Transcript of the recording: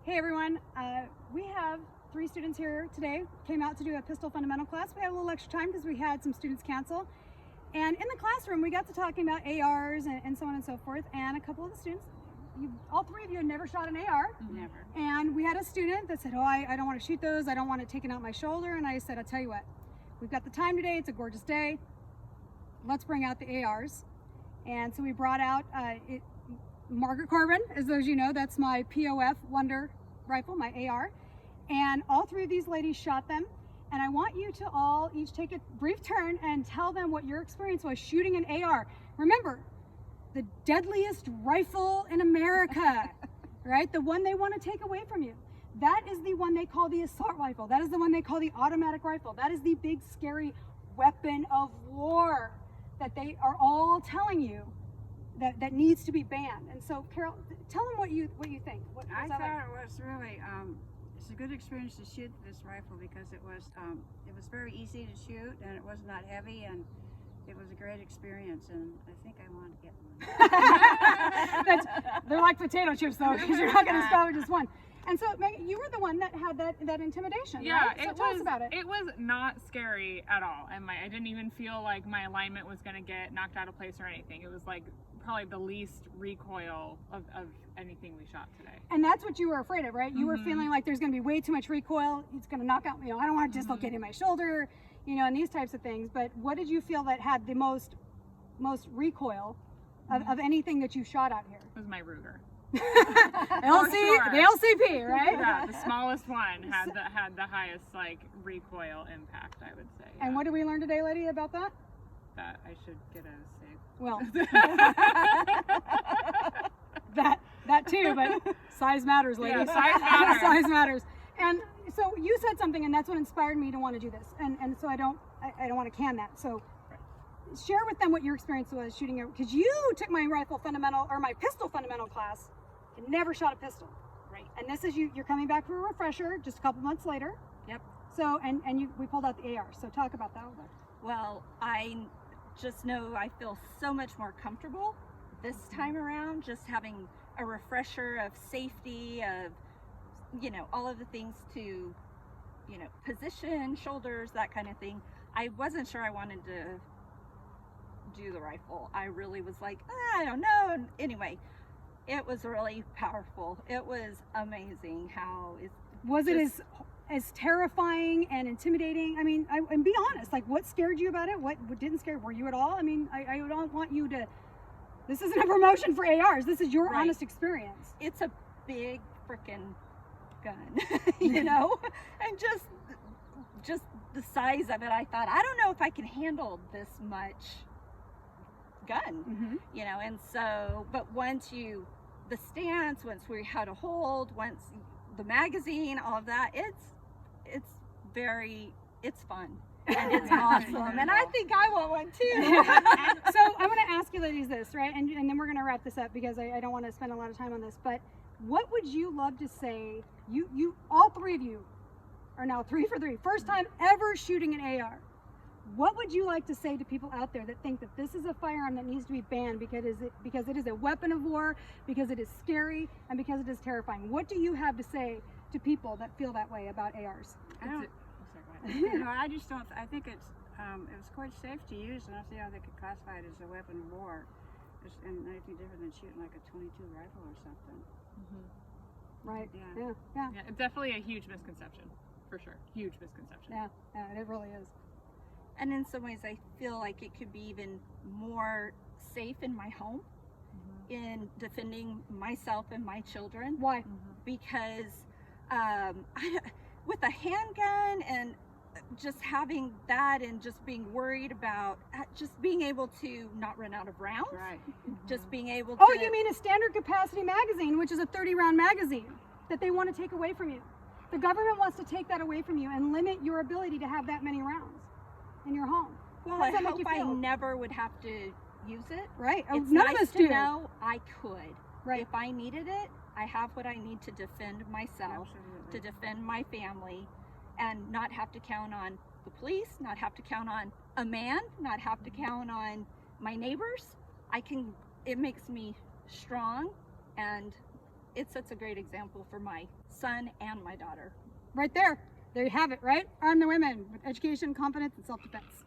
Hey everyone, we have 3 students here today, came out to do a pistol fundamental class. We had a little extra time because we had some students cancel. And in the classroom, we got to talking about ARs and so on and so forth. And a couple of the students, all 3 of you had never shot an AR. Never. And we had a student that said, oh, I don't want to shoot those. I don't want it taken out my shoulder. And I said, I'll tell you what, we've got the time today. It's a gorgeous day. Let's bring out the ARs. And so we brought out Margaret Corbin, as those you know, that's my POF Wonder rifle, my AR. And all 3 of these ladies shot them. And I want you to all each take a brief turn and tell them what your experience was shooting an AR. Remember, the deadliest rifle in America, right? The one they want to take away from you. That is the one they call the assault rifle. That is the one they call the automatic rifle. That is the big, scary weapon of war that they are all telling you that needs to be banned. And so, Carol, tell them what you think. I thought it was really it's a good experience to shoot this rifle because it was very easy to shoot and it was not heavy and it was a great experience and I think I want to get one. They're like potato chips though, because you're not going to stop with just one. And so, Megan, you were the one that had that intimidation, yeah, right? So tell us about it. It was not scary at all, and I didn't even feel like my alignment was going to get knocked out of place or anything. It was like probably the least recoil of anything we shot today. And that's what you were afraid of, right? You were feeling like there's going to be way too much recoil. It's going to knock out, I don't want to dislocate in my shoulder, and these types of things. But what did you feel that had the most recoil of anything that you shot out here? It was my Ruger. The LCP, right? Yeah, the smallest one had the highest recoil impact, I would say. Yeah. And what did we learn today, lady, about that? That I should get a safe. Well, that too, but size matters, lady. Yeah, size matters. Size matters. And so you said something, and that's what inspired me to want to do this. And so I don't want to can that. So share with them what your experience was shooting it, because you took my rifle fundamental or my pistol fundamental class and never shot a pistol. Right. And this is you're coming back for a refresher just a couple months later. Yep. So we pulled out the AR. So talk about that a little bit. Well, I just know I feel so much more comfortable this time around, just having a refresher of safety, of all of the things to position, shoulders, that kind of thing. I wasn't sure I wanted to do the rifle. I really was like, I don't know. And anyway, it was really powerful. It was amazing how it was as terrifying and intimidating. I mean, and be honest, what scared you about it? What didn't scare? Were you at all? I mean, I don't want you to, this isn't a promotion for ARs. This is your honest experience. It's a big freaking gun, and just the size of it. I thought, I don't know if I can handle this much gun, and so, but once the stance, once we had a hold, once the magazine, all of that, it's fun and it's awesome, and I think I want one too. So I'm going to ask you ladies this, right, and then we're going to wrap this up because I don't want to spend a lot of time on this, but what would you love to say, you all 3 of you are now 3 for 3, first time ever shooting an AR. What would you like to say to people out there that think that this is a firearm that needs to be banned because it is a weapon of war, because it is scary, and because it is terrifying? What do you have to say to people that feel that way about ARs? I just don't. I think it was quite safe to use, and I don't see how they could classify it as a weapon of war. And anything different than shooting like a .22 rifle or something. Right. Yeah. It's definitely a huge misconception, for sure. Huge misconception. Yeah, it really is. And in some ways, I feel like it could be even more safe in my home in defending myself and my children. Why? Because with a handgun and just having that and just being worried about just being able to not run out of rounds. Right. Just being able to... Oh, you mean a standard capacity magazine, which is a 30-round magazine that they want to take away from you. The government wants to take that away from you and limit your ability to have that many rounds in your home. Well, I hope I never would have to use it. Right. It's None nice of us to do. know I could. Right. If I needed it, I have what I need to defend myself, to defend my family, and not have to count on the police, not have to count on a man, not have to count on my neighbors. It makes me strong and it sets a great example for my son and my daughter. Right there. There you have it, right? Arm the women with education, confidence, and self-defense.